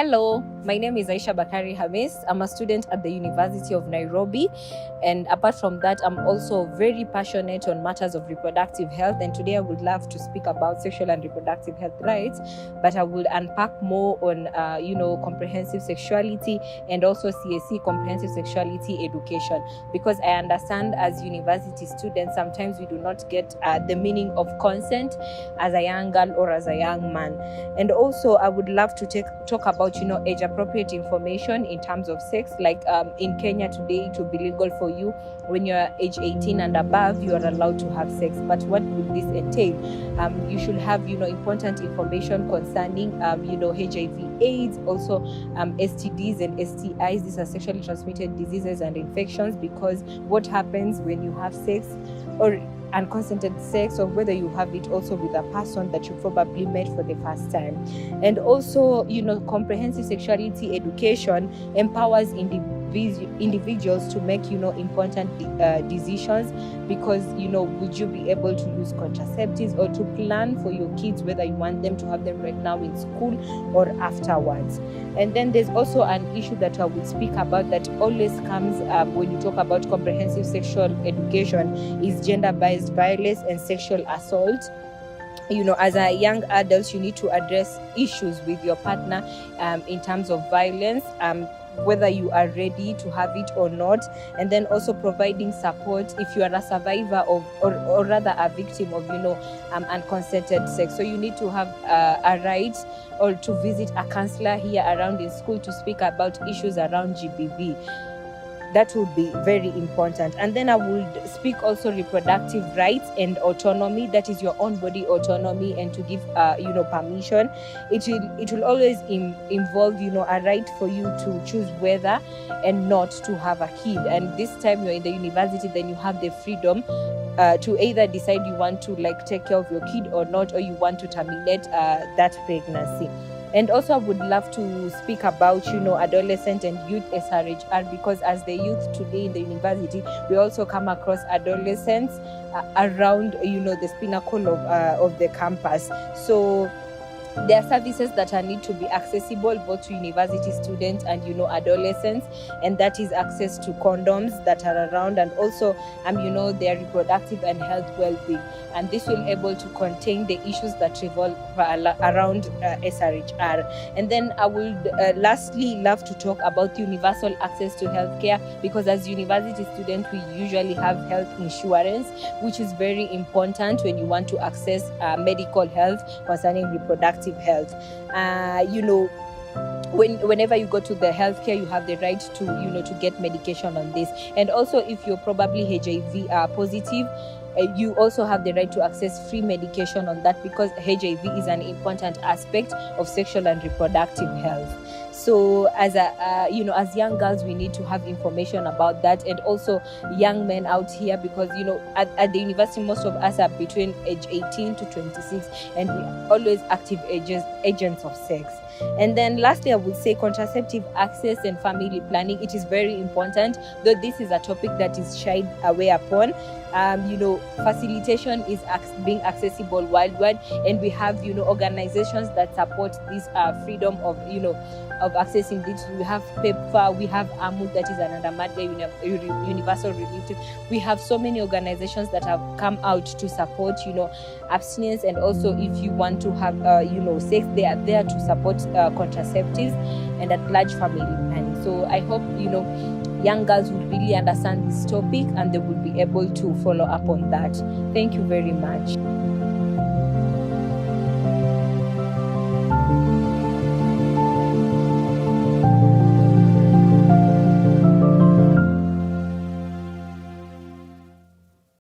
Hello, my name is Aisha Bakari Hamis. I'm a student at the University of Nairobi, and apart from that, I'm also very passionate on matters of reproductive health, and today I would love to speak about sexual and reproductive health rights, but I will unpack more on comprehensive sexuality and also CSE, comprehensive sexuality education, because I understand as university students sometimes we do not get the meaning of consent as a young girl or as a young man. And also I would love to talk about age appropriate information in terms of sex, like in Kenya today it will be legal for you when you're age 18 and above, you are allowed to have sex. But what would this entail? You should have important information concerning HIV, AIDS, also STDs and STIs. These are sexually transmitted diseases and infections, because what happens when you have sex or unconsented sex, or whether you have it also with a person that you probably met for the first time. And also comprehensive sexuality education empowers individuals to make important decisions, because would you be able to use contraceptives or to plan for your kids, whether you want them to have them right now in school or afterwards. And then there's also an issue that I will speak about that always comes when you talk about comprehensive sexual education, is gender-based violence and sexual assault. As a young adult, you need to address issues with your partner in terms of violence, whether you are ready to have it or not, and then also providing support if you are a survivor of, or rather a victim of unconsented sex. So you need to have a right or to visit a counselor here around in school to speak about issues around GBV. That would be very important. And then I would speak also reproductive rights and autonomy, that is your own body autonomy, and to give permission. It will always involve a right for you to choose whether and not to have a kid. And this time you're in the university, then you have the freedom to either decide you want to take care of your kid or not, or you want to terminate that pregnancy. And also I would love to speak about adolescent and youth SRHR, because as the youth today in the university, we also come across adolescents around the pinnacle of the campus. So there are services that need to be accessible both to university students and adolescents, and that is access to condoms that are around, and also their reproductive and health well-being. And this will able to contain the issues that revolve around SRHR. And then I would lastly love to talk about universal access to healthcare, because as university students we usually have health insurance, which is very important when you want to access medical health concerning reproductive health. Whenever you go to the healthcare, you have the right to get medication on this. And also if you're probably HIV positive, you also have the right to access free medication on that, because HIV is an important aspect of sexual and reproductive health. So as as young girls, we need to have information about that, and also young men out here, because at the university most of us are between age 18 to 26, and we're always active agents of sex. And then lastly, I would say contraceptive access and family planning. It is very important, though this is a topic that is shied away upon. Facilitation is being accessible worldwide, and we have organizations that support this freedom of accessing this. We have PEPFAR, we have AMUD, that is an Adamadga Universal Relative. We have so many organizations that have come out to support abstinence, and also if you want to have sex, they are there to support contraceptives and at large family planning. So I hope young girls would really understand this topic, and they would be able to follow up on that. Thank you very much.